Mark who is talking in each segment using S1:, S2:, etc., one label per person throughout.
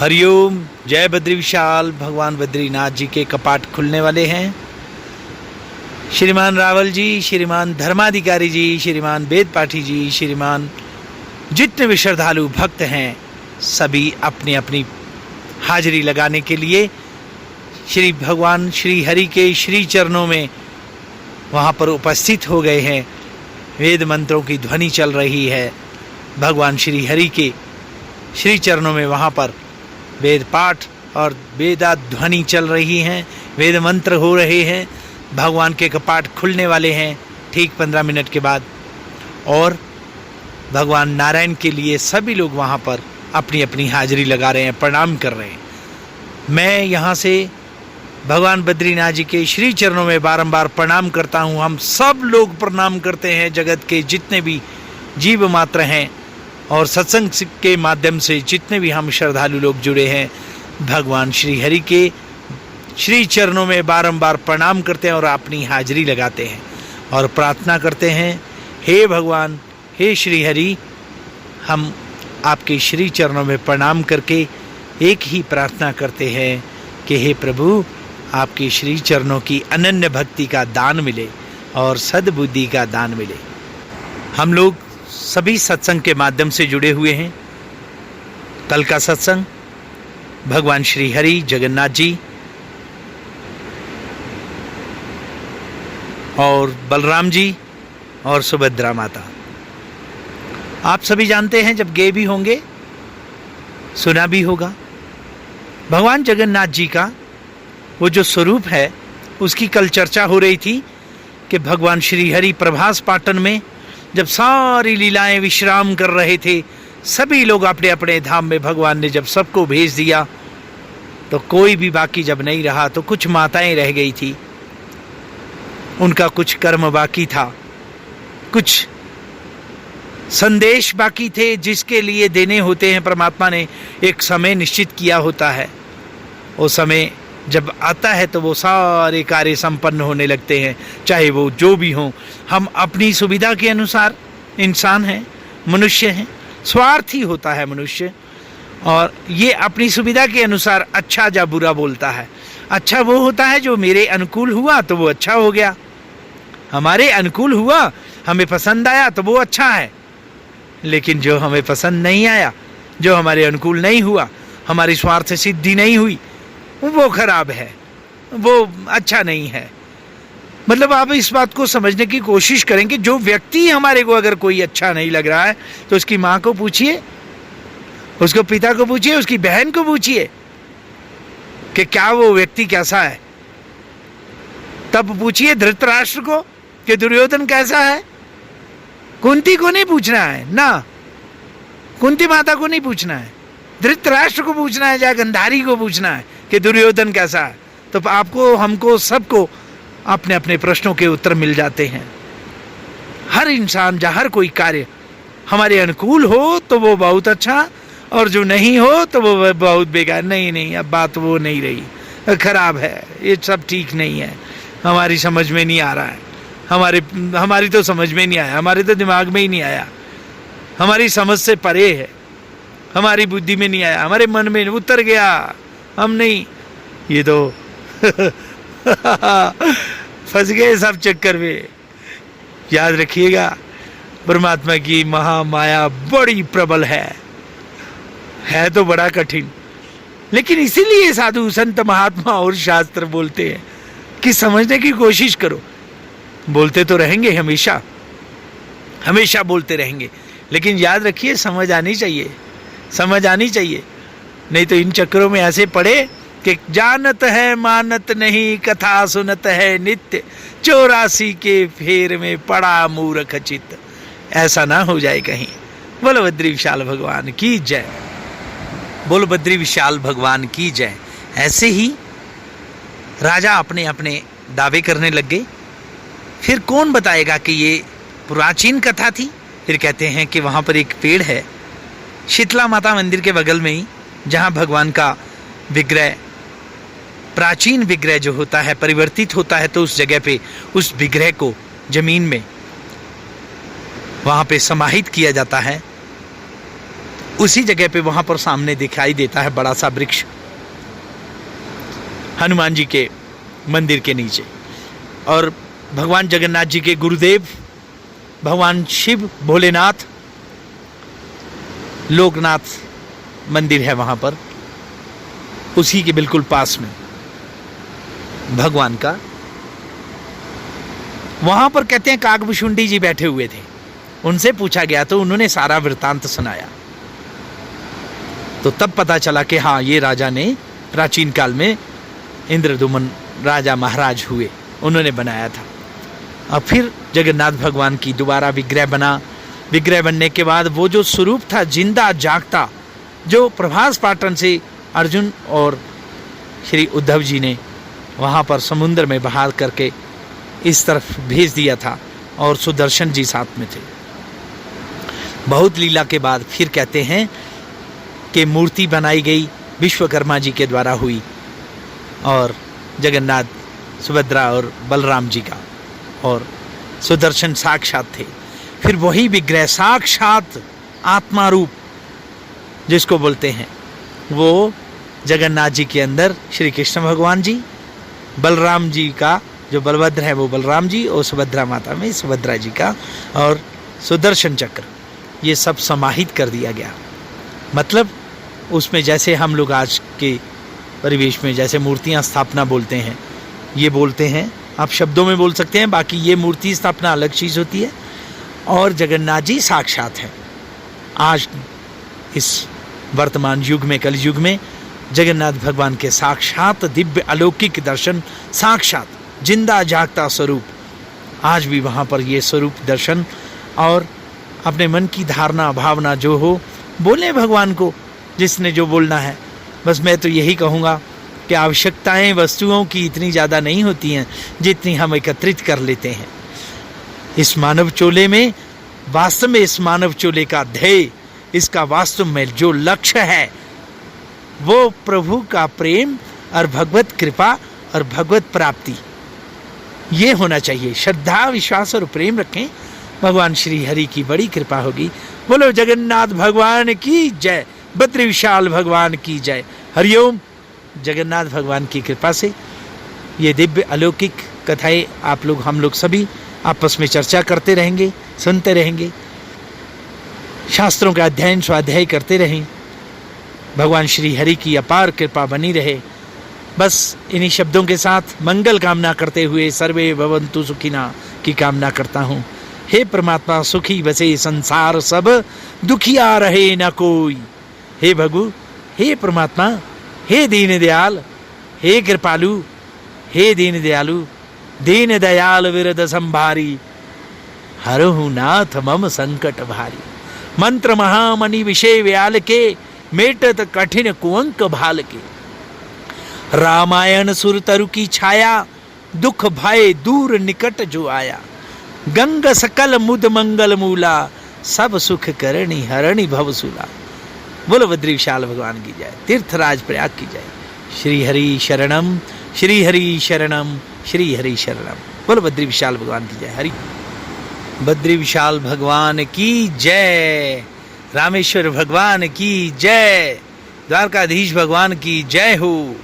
S1: हरिओम। जय बद्री विशाल। भगवान बद्रीनाथ जी के कपाट खुलने वाले हैं। श्रीमान रावल जी, श्रीमान धर्माधिकारी जी, श्रीमान वेद पाठी जी, श्रीमान जितने भी श्रद्धालु भक्त हैं सभी अपनी अपनी हाजिरी लगाने के लिए श्री भगवान श्री हरि के श्री चरणों में वहाँ पर उपस्थित हो गए हैं। वेद मंत्रों की ध्वनि चल रही है। भगवान श्री हरि के श्री चरणों में वहाँ पर वेद पाठ और वेदा ध्वनि चल रही हैं, वेद मंत्र हो रहे हैं। भगवान के कपाट खुलने वाले हैं ठीक 15 मिनट के बाद। और भगवान नारायण के लिए सभी लोग वहाँ पर अपनी अपनी हाजिरी लगा रहे हैं, प्रणाम कर रहे हैं। मैं यहाँ से भगवान बद्रीनाथ जी के श्री चरणों में बारंबार प्रणाम करता हूँ। हम सब लोग प्रणाम करते हैं, जगत के जितने भी जीव मात्र हैं और सत्संग के माध्यम से जितने भी हम श्रद्धालु लोग जुड़े हैं, भगवान श्री हरि के श्री चरणों में बारंबार प्रणाम करते हैं और अपनी हाजिरी लगाते हैं और प्रार्थना करते हैं, हे भगवान, हे श्री हरि, हम आपके श्री चरणों में प्रणाम करके एक ही प्रार्थना करते हैं कि हे प्रभु, आपके श्री चरणों की अनन्य भक्ति का दान मिले और सद्बुद्धि का दान मिले। हम लोग सभी सत्संग के माध्यम से जुड़े हुए हैं। कल का सत्संग भगवान श्री हरि, जगन्नाथ जी और बलराम जी और सुभद्रा माता, आप सभी जानते हैं, जब गए भी होंगे, सुना भी होगा। भगवान जगन्नाथ जी का वो जो स्वरूप है उसकी कल चर्चा हो रही थी कि भगवान श्री हरि प्रभास पाटन में जब सारी लीलाएं विश्राम कर रहे थे, सभी लोग अपने अपने धाम में, भगवान ने जब सबको भेज दिया तो कोई भी बाकी जब नहीं रहा तो कुछ माताएं रह गई थी। उनका कुछ कर्म बाकी था, कुछ संदेश बाकी थे जिसके लिए देने होते हैं। परमात्मा ने एक समय निश्चित किया होता है, वो समय जब आता है तो वो सारे कार्य संपन्न होने लगते हैं, चाहे वो जो भी हो। हम अपनी सुविधा के अनुसार इंसान हैं, मनुष्य हैं, स्वार्थी होता है मनुष्य, और ये अपनी सुविधा के अनुसार अच्छा या बुरा बोलता है। अच्छा वो होता है जो मेरे अनुकूल हुआ तो वो अच्छा हो गया, हमारे अनुकूल हुआ, हमें पसंद आया तो वो अच्छा है। लेकिन जो हमें पसंद नहीं आया, जो हमारे अनुकूल नहीं हुआ, हमारी स्वार्थ सिद्धि नहीं हुई, वो खराब है, वो अच्छा नहीं है। मतलब आप इस बात को समझने की कोशिश करें कि जो व्यक्ति हमारे को अगर कोई अच्छा नहीं लग रहा है तो उसकी माँ को पूछिए, उसको पिता को पूछिए, उसकी बहन को पूछिए कि क्या वो व्यक्ति कैसा है। तब पूछिए धृतराष्ट्र को कि दुर्योधन कैसा है। कुंती को नहीं पूछना है ना, कुंती माता को नहीं पूछना है, धृतराष्ट्र को पूछना है या गांधारी को पूछना है कि दुर्योधन कैसा है। तो आपको, हमको, सबको अपने अपने प्रश्नों के उत्तर मिल जाते हैं। हर इंसान या हर कोई कार्य हमारे अनुकूल हो तो वो बहुत अच्छा, और जो नहीं हो तो वो बहुत बेकार। नहीं, अब बात वो नहीं रही, खराब है, ये सब ठीक नहीं है, हमारी समझ में नहीं आ रहा है, हमारी तो समझ में नहीं आया, हमारे तो दिमाग में ही नहीं आया, हमारी समझ से परे है, हमारी बुद्धि में नहीं आया, हमारे मन में उतर गया, हम नहीं, ये तो फंस गए सब चक्कर में। याद रखिएगा, परमात्मा की महामाया बड़ी प्रबल है तो बड़ा कठिन। लेकिन इसीलिए साधु संत महात्मा और शास्त्र बोलते हैं कि समझने की कोशिश करो। बोलते तो रहेंगे, हमेशा बोलते रहेंगे, लेकिन याद रखिए समझ आनी चाहिए। नहीं तो इन चक्करों में ऐसे पड़े कि जानत है मानत नहीं, कथा सुनत है नित्य, 84 के फेर में पड़ा मूर्ख चित्त। ऐसा ना हो जाए कहीं। बोलो बद्री विशाल भगवान की जय, बोलो बद्री विशाल भगवान की जय। ऐसे ही राजा अपने अपने दावे करने लग गए। फिर कौन बताएगा कि ये प्राचीन कथा थी। फिर कहते हैं कि वहाँ पर एक पेड़ है शीतला माता मंदिर के बगल में ही, जहाँ भगवान का विग्रह, प्राचीन विग्रह जो होता है परिवर्तित होता है, तो उस जगह पे उस विग्रह को जमीन में वहाँ पे समाहित किया जाता है। उसी जगह पे वहां पर सामने दिखाई देता है बड़ा सा वृक्ष, हनुमान जी के मंदिर के नीचे। और भगवान जगन्नाथ जी के गुरुदेव भगवान शिव, भोलेनाथ, लोकनाथ मंदिर है वहां पर, उसी के बिल्कुल पास में भगवान का। वहां पर कहते हैं काकभुशुंडी जी बैठे हुए थे, उनसे पूछा गया तो उन्होंने सारा वृतांत सुनाया। तो तब पता चला कि हाँ, ये राजा ने प्राचीन काल में इंद्रदुमन राजा महाराज हुए, उन्होंने बनाया था। और फिर जगन्नाथ भगवान की दोबारा विग्रह बना। विग्रह बनने के बाद वो जो स्वरूप था जिंदा जागता, जो प्रभास पाटन से अर्जुन और श्री उद्धव जी ने वहाँ पर समुद्र में बहा करके इस तरफ भेज दिया था, और सुदर्शन जी साथ में थे। बहुत लीला के बाद फिर कहते हैं कि मूर्ति बनाई गई, विश्वकर्मा जी के द्वारा हुई, और जगन्नाथ, सुभद्रा और बलराम जी का, और सुदर्शन साक्षात थे। फिर वही विग्रह साक्षात आत्मा रूप जिसको बोलते हैं, वो जगन्नाथ जी के अंदर श्री कृष्ण भगवान जी, बलराम जी का जो बलभद्र है वो बलराम जी, और सुभद्रा माता में सुभद्रा जी का, और सुदर्शन चक्र, ये सब समाहित कर दिया गया। मतलब उसमें जैसे हम लोग आज के परिवेश में जैसे मूर्तियां स्थापना बोलते हैं, ये बोलते हैं, आप शब्दों में बोल सकते हैं, बाकी ये मूर्ति स्थापना अलग चीज़ होती है, और जगन्नाथ जी साक्षात है। आज इस वर्तमान युग में, कल युग में जगन्नाथ भगवान के साक्षात दिव्य अलौकिक दर्शन, साक्षात जिंदा जागता स्वरूप, आज भी वहाँ पर ये स्वरूप दर्शन, और अपने मन की धारणा भावना जो हो बोले भगवान को, जिसने जो बोलना है। बस मैं तो यही कहूँगा कि आवश्यकताएं वस्तुओं की इतनी ज़्यादा नहीं होती हैं जितनी हम एकत्रित कर लेते हैं। इस मानव चोले में, वास्तव में इस मानव चोले का ध्येय, इसका वास्तव में जो लक्ष्य है वो प्रभु का प्रेम और भगवत कृपा और भगवत प्राप्ति, ये होना चाहिए। श्रद्धा, विश्वास और प्रेम रखें, भगवान श्री हरि की बड़ी कृपा होगी। बोलो जगन्नाथ भगवान की जय, बद्री विशाल भगवान की जय। हरिओम। जगन्नाथ भगवान की कृपा से ये दिव्य अलौकिक कथाएं आप लोग, हम लोग सभी आपस में चर्चा करते रहेंगे, सुनते रहेंगे, शास्त्रों का अध्ययन स्वाध्याय करते रहें। भगवान श्री हरि की अपार कृपा बनी रहे। बस इन्हीं शब्दों के साथ मंगल कामना करते हुए सर्वे भवन्तु सुखिना की कामना करता हूँ। हे परमात्मा, सुखी बसे संसार सब, दुखिया रहे न कोई। हे भगु, हे परमात्मा, हे दीन दयाल, हे कृपालु, हे दीन दयालु, दीन दयाल विरद संभारी, हरहु नाथ मम संकट भारी। मंत्र महामणि विषय व्याल के, मेटत कठिन कुअंक भाल के। रामायण सुर तरु की छाया, दुख भय दूर निकट जो आया। गंग सकल मुद मंगल मूला, सब सुख करणी हरणी भवसूला। बोलो बद्री विशाल भगवान की जय, तीर्थराज प्रयाग की जय। श्री हरि शरणम, श्री हरि शरणम, श्री हरि शरणम। बोलो बद्री विशाल भगवान की जय। हरि बद्री विशाल भगवान की जय, रामेश्वर भगवान की जय, द्वारकाधीश भगवान की जय हो,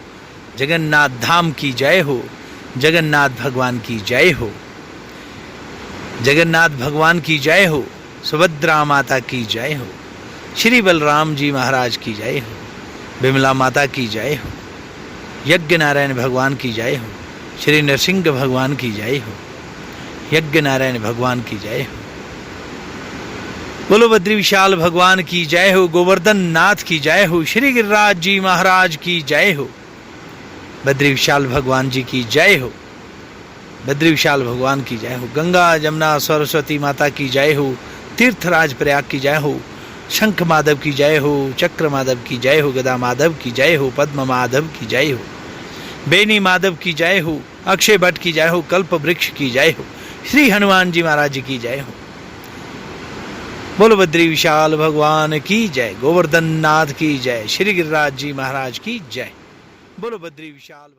S1: जगन्नाथ धाम की जय हो, जगन्नाथ भगवान की जय हो, जगन्नाथ भगवान की जय हो, सुभद्रा माता की जय हो, श्री बलराम जी महाराज की जय हो, बिमला माता की जय हो, यज्ञ नारायण भगवान की जय हो, श्री नरसिंह भगवान की जय हो, यज्ञ नारायण भगवान की जय हो। बोलो बद्री विशाल भगवान की जय हो, गोवर्धन नाथ की जय हो, श्री गिरिराज जी महाराज की जय हो, बद्री विशाल भगवान जी की जय हो, बद्री विशाल भगवान की जय हो, गंगा जमुना सरस्वती माता की जय हो, तीर्थराज प्रयाग की जय हो, शंख माधव की जय हो, चक्र माधव की जय हो, गदा माधव की जय हो, पद्म माधव की जय हो, बेनी माधव की जय हो, अक्षय भट्ट की जय हो, कल्प वृक्ष की जय हो, श्री हनुमान जी महाराज जी की जय हो। बोलो बद्री विशाल भगवान की जय, गोवर्धन नाथ की जय, श्री गिरिराज जी महाराज की जय। बोलो बद्री विशाल।